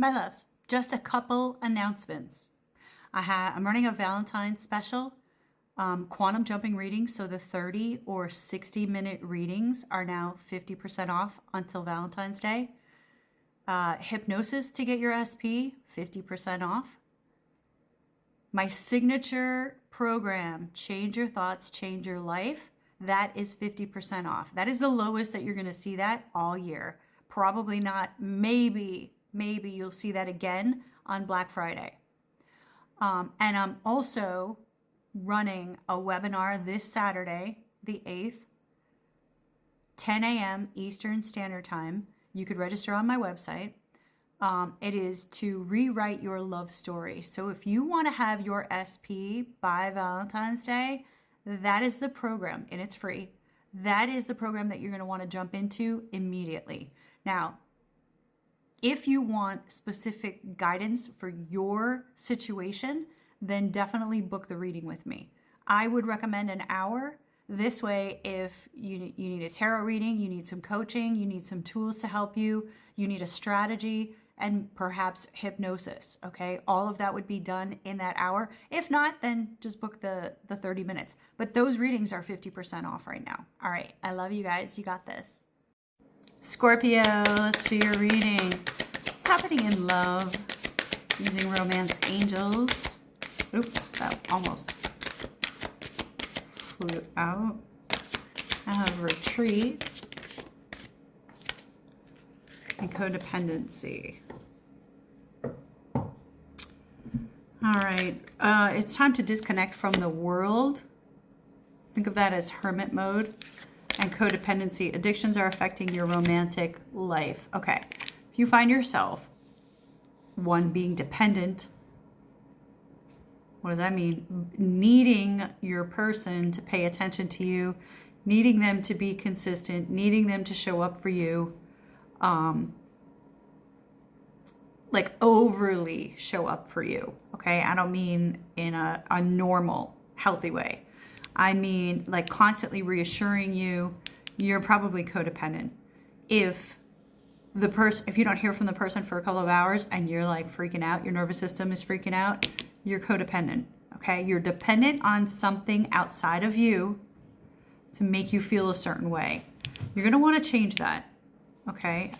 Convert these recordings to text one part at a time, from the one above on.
My loves, just a couple announcements. I'm running a Valentine's special, quantum jumping readings. So the 30 or 60-minute readings are now 50% off until Valentine's Day. Hypnosis to get your SP, 50% off. My signature program, Change Your Thoughts, Change Your Life, that is 50% off. That is the lowest that you're going to see that all year. Probably not, maybe you'll see that again on Black Friday. And I'm also running a webinar this Saturday, the 8th, 10 a.m. Eastern Standard Time. You could register on my website. It is to rewrite your love story. So if you want to have your SP by Valentine's Day, that is the program, and it's free. That is the program that you're going to want to jump into immediately. Now, if you want specific guidance for your situation, then definitely book the reading with me. I would recommend an hour. This way, if you need a tarot reading, you need some coaching, you need some tools to help you, you need a strategy, and perhaps hypnosis, okay? All of that would be done in that hour. If not, then just book the 30 minutes. But those readings are 50% off right now. All right, I love you guys. You got this. Scorpio, let's do your reading. What's happening in love using romance angels? Oops, that almost flew out. I have retreat and codependency. All right, it's time to disconnect from the world. Think of that as hermit mode. And codependency. Addictions are affecting your romantic life. Okay, if you find yourself, one, being dependent. What does that mean? Needing your person to pay attention to you, needing them to be consistent, needing them to show up for you, like overly show up for you, okay? I don't mean in a normal, healthy way. I mean like constantly reassuring you. You're probably codependent. If you don't hear from the person for a couple of hours and you're like freaking out, your nervous system is freaking out, you're codependent, okay? You're dependent on something outside of you to make you feel a certain way. You're gonna wanna change that, okay?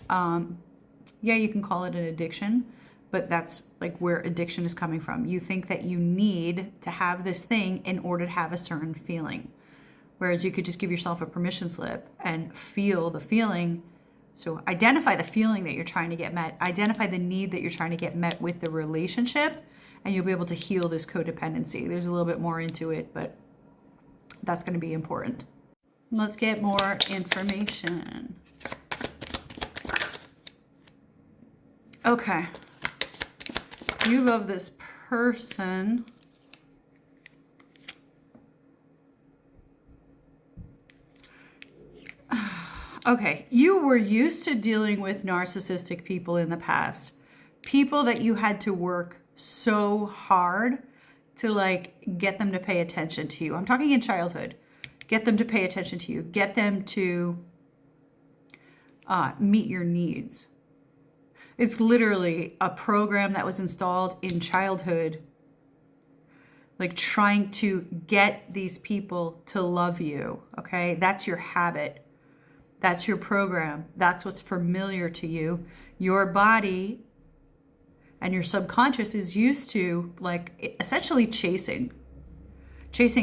Yeah, you can call it an addiction, but that's like where addiction is coming from. You think that you need to have this thing in order to have a certain feeling. Whereas you could just give yourself a permission slip and feel the feeling. So identify the feeling that you're trying to get met, identify the need that you're trying to get met with the relationship, and you'll be able to heal this codependency. There's a little bit more into it, but that's going to be important. Let's get more information. Okay. You love this person. Okay, you were used to dealing with narcissistic people in the past. People that you had to work so hard to like get them to pay attention to you. I'm talking in childhood. Get them to pay attention to you. Get them to meet your needs. It's literally a program that was installed in childhood, like trying to get these people to love you, okay? That's your habit. That's your program. That's what's familiar to you. Your body and your subconscious is used to like essentially chasing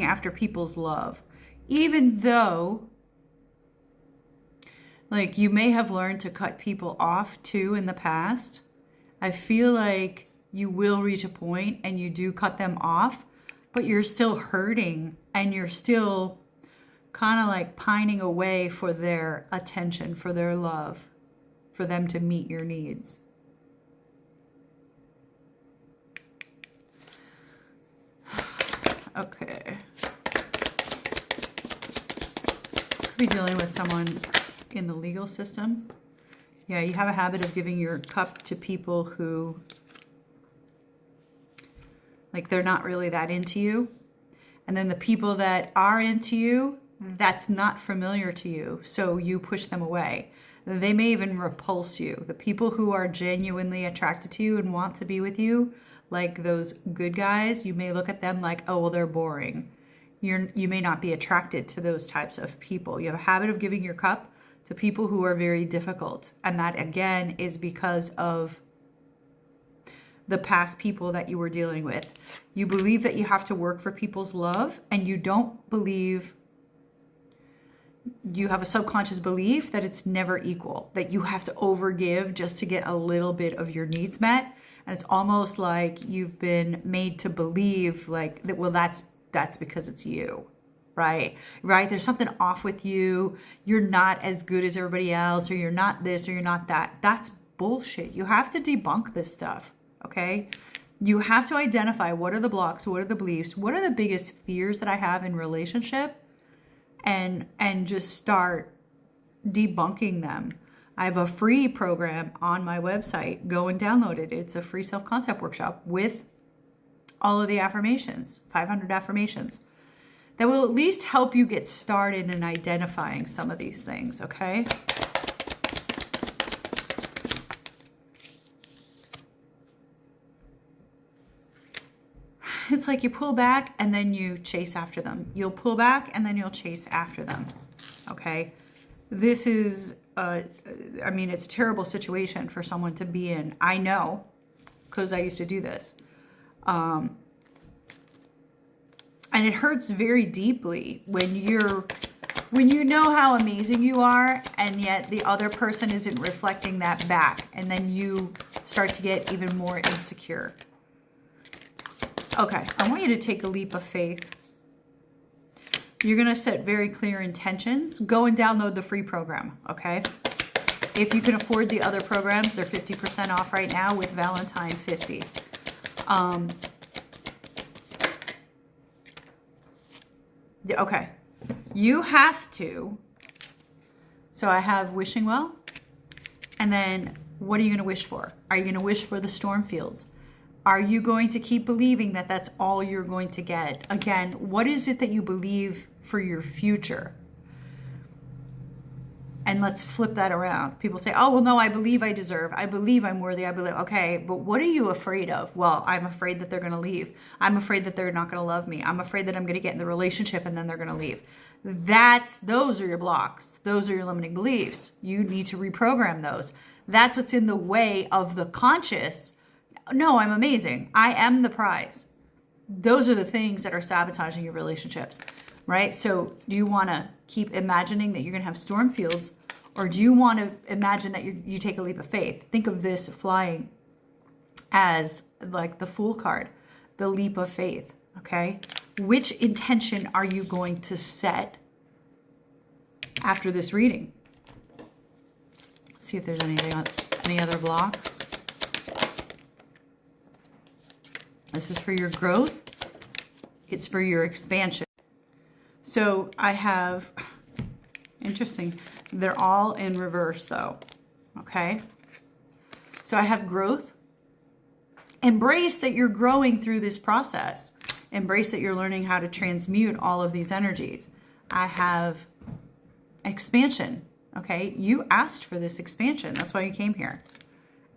after people's love. Even though like you may have learned to cut people off too in the past, I feel like you will reach a point and you do cut them off, but you're still hurting and you're still kind of like pining away for their attention, for their love, for them to meet your needs. Okay. Could be dealing with someone in the legal system. Yeah, you have a habit of giving your cup to people who, like, they're not really that into you. And then the people that are into you, that's not familiar to you, so you push them away. They may even repulse you. The people who are genuinely attracted to you and want to be with you, like those good guys, you may look at them like, oh, well, they're boring. You may not be attracted to those types of people. You have a habit of giving your cup to people who are very difficult. And that, again, is because of the past people that you were dealing with. You believe that you have to work for people's love, and you don't believe, you have a subconscious belief that it's never equal, that you have to overgive just to get a little bit of your needs met. And it's almost like you've been made to believe like that, well, that's because it's you, right? There's something off with you. You're not as good as everybody else, or you're not this, or you're not that. That's bullshit. You have to debunk this stuff, okay? You have to identify what are the blocks, what are the beliefs, what are the biggest fears that I have in relationship, and just start debunking them. I have a free program on my website. Go and download it. It's a free self-concept workshop with all of the affirmations, 500 affirmations, that will at least help you get started in identifying some of these things, okay? It's like you pull back and then you chase after them. You'll pull back and then you'll chase after them, okay? This is, I mean, it's a terrible situation for someone to be in. I know, because I used to do this. And it hurts very deeply when you know how amazing you are, and yet the other person isn't reflecting that back. And then you start to get even more insecure. Okay, I want you to take a leap of faith. You're going to set very clear intentions. Go and download the free program, okay? If you can afford the other programs, they're 50% off right now with Valentine 50. Okay, you have to. So I have wishing well. And then what are you going to wish for? Are you going to wish for the storm fields? Are you going to keep believing that that's all you're going to get? Again, what is it that you believe for your future? And let's flip that around. People say, oh, well, no, I believe I deserve. I believe I'm worthy. I believe. Okay, but what are you afraid of? Well, I'm afraid that they're going to leave. I'm afraid that they're not going to love me. I'm afraid that I'm going to get in the relationship and then they're going to leave. Those are your blocks. Those are your limiting beliefs. You need to reprogram those. That's what's in the way of the conscious. No, I'm amazing. I am the prize. Those are the things that are sabotaging your relationships, right? So do you want to keep imagining that you're going to have storm fields, or do you want to imagine that you take a leap of faith? Think of this flying as like the Fool card, the leap of faith, okay? Which intention are you going to set after this reading? Let's see if there's any other blocks. This is for your growth. It's for your expansion. So I have, interesting, they're all in reverse though, okay? So I have growth. Embrace that you're growing through this process. Embrace that you're learning how to transmute all of these energies. I have expansion, okay? You asked for this expansion. That's why you came here.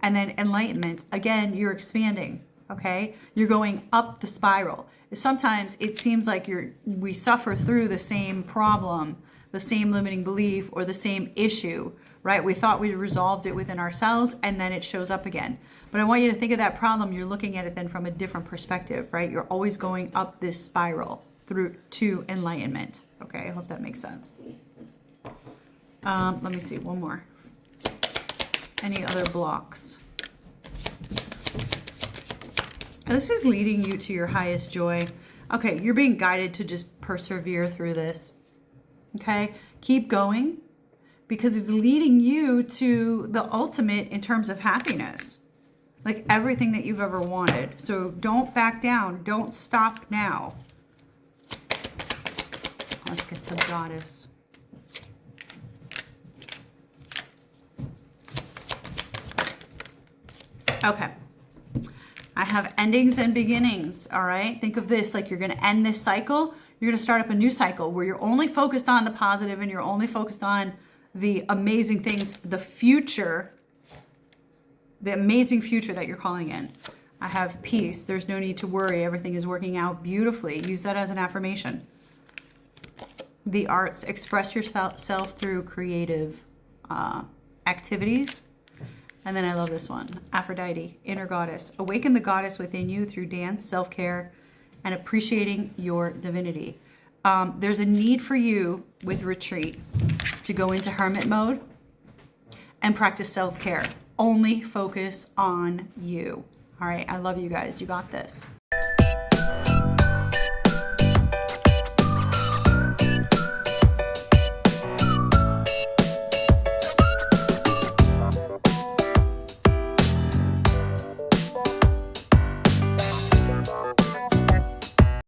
And then enlightenment. Again, you're expanding. Okay, you're going up the spiral. Sometimes it seems like we suffer through the same problem, the same limiting belief, or the same issue, right? We thought we resolved it within ourselves, and then it shows up again. But I want you to think of that problem. You're looking at it then from a different perspective, right? You're always going up this spiral through to enlightenment. Okay, I hope that makes sense. Let me see, one more. Any other blocks? This is leading you to your highest joy. Okay, you're being guided to just persevere through this. Okay, keep going, because it's leading you to the ultimate in terms of happiness. Like everything that you've ever wanted. So don't back down. Don't stop now. Let's get some goddess. Okay. I have endings and beginnings, all right? Think of this like you're going to end this cycle. You're going to start up a new cycle where you're only focused on the positive and you're only focused on the amazing things, the future, the amazing future that you're calling in. I have peace. There's no need to worry. Everything is working out beautifully. Use that as an affirmation. The arts. Express yourself through creative activities. And then I love this one. Aphrodite, inner goddess. Awaken the goddess within you through dance, self-care, and appreciating your divinity. There's a need for you with retreat to go into hermit mode and practice self-care. Only focus on you. All right, I love you guys. You got this.